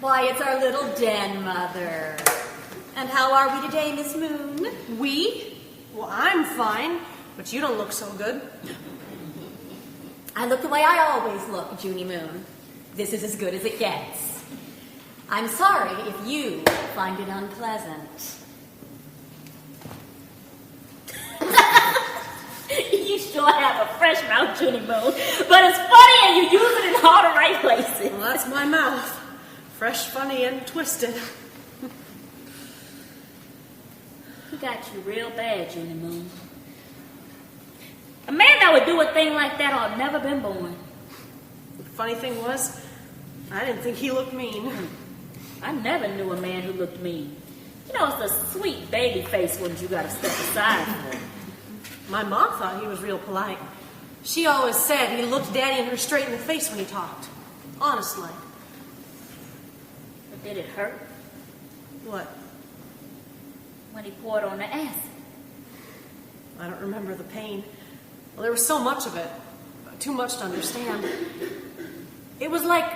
Why, it's our little den mother. And how are we today, Miss Moon? We? Well, I'm fine, but you don't look so good. I look the way I always look, Junie Moon. This is as good as it gets. I'm sorry if you find it unpleasant. You sure have a fresh mouth, Junie Moon, but it's funny and you use it in all the right places. Well, that's my mouth. Fresh, funny, and twisted. He got you real bad, Junie Moon. A man that would do a thing like that ought to never been born. The funny thing was, I didn't think he looked mean. I never knew a man who looked mean. You know, it's the sweet baby face ones you gotta step aside for. My mom thought he was real polite. She always said he looked Daddy and her straight in the face when he talked. Honestly. But did it hurt What? when he poured on the acid? I don't remember the pain. Well, there was so much of it. Too much to understand. It was like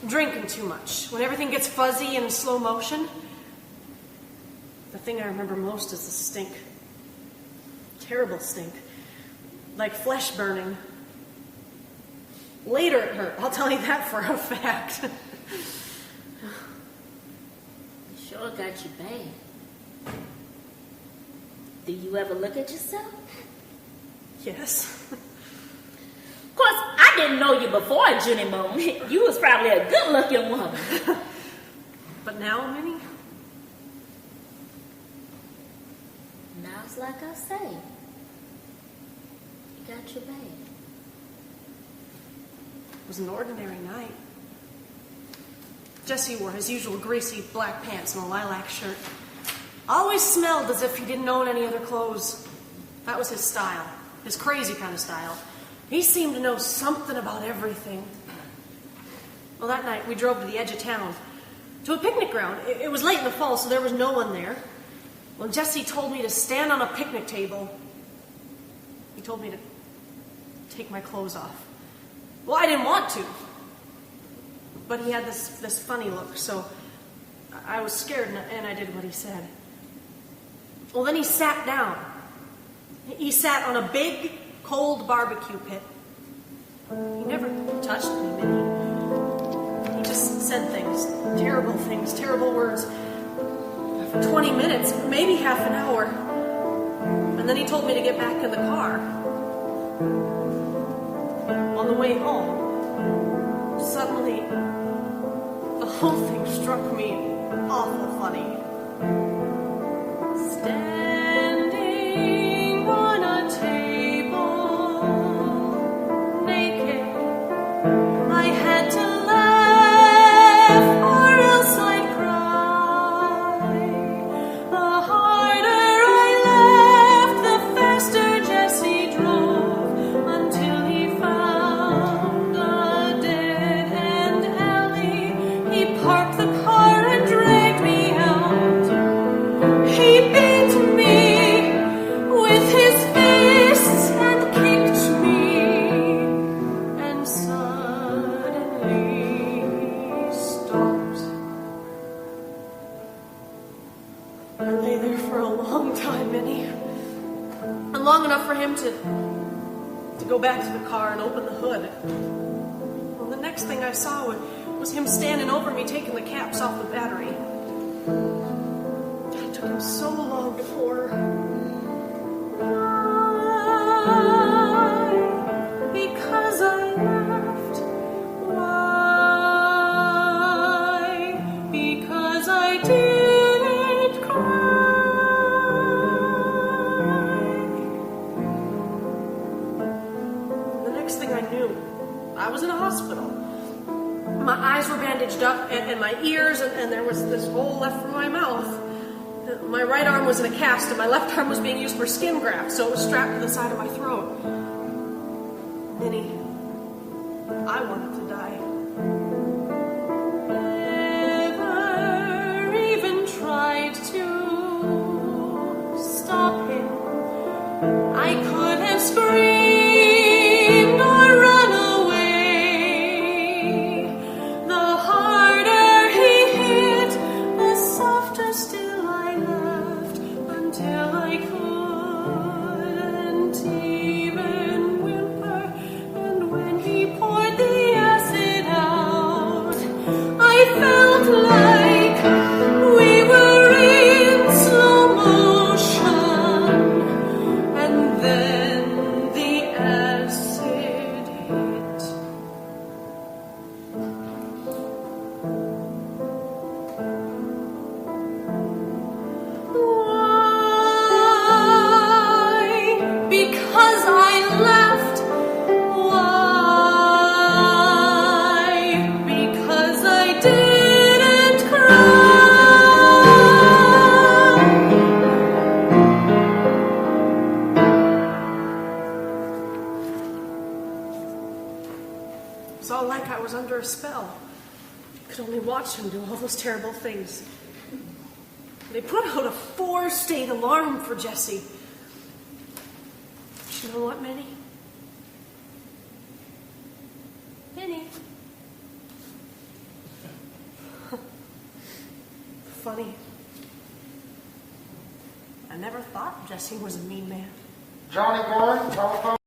drinking too much. When everything gets fuzzy and in slow motion. The thing I remember most is the stink. Terrible stink. Like flesh burning. Later it hurt. I'll tell you that for a fact. It sure got you bad. Do you ever look at yourself? Yes. Of course, I didn't know you before, Junie Moon. You was probably a good-looking woman. But now, Minnie? Now it's like I say. You got your bad. It was an ordinary night. Jesse wore his usual greasy black pants and a lilac shirt. Always smelled as if he didn't own any other clothes. That was his style. His crazy kind of style. He seemed to know something about everything. Well, that night we drove to the edge of town, to a picnic ground. It was late in the fall, so there was no one there. Well, Jesse told me to stand on a picnic table. He told me to take my clothes off. Well, I didn't want to. But he had this funny look, so I was scared and I did what he said. Well, then he sat down. He sat on a big, cold barbecue pit. He never touched me, Minnie. He just said things, terrible words. For 20 minutes, maybe half an hour. And then he told me to get back in the car. On the way home, suddenly, the whole thing struck me awful funny. Standing on a table, naked, I had to laugh or else I'd cry. The harder I laughed, the faster Jesse drove, until he found a dead-end alley. He parked the car and dragged me out. He beat me with his fists and kicked me, and suddenly stopped. I lay there for a long time, Minnie. And long enough for him to go back to the car and open the hood. Well, the next thing I saw was him standing over me, taking the caps off the battery. It took him so long before. Why? Because I laughed. Why? Because I didn't cry. The next thing I knew, I was in a hospital. My eyes were bandaged up and my ears, and there was this hole left from my mouth. My right arm was in a cast and my left arm was being used for skin graft, so it was strapped to the side of my throat. Minnie, I wanted to die. Never even tried to stop him. I could have screamed or run away. The harder he felt like we were in slow motion, and then the acid hit. Why? Because I left. Why? Because I didn't cry. It was all like I was under a spell. Could only watch him do all those terrible things. They put out a 4-state alarm for Jesse. But you know what, Minnie? Minnie. Funny. I never thought Jesse was a mean man. Johnny Gordon, telephone.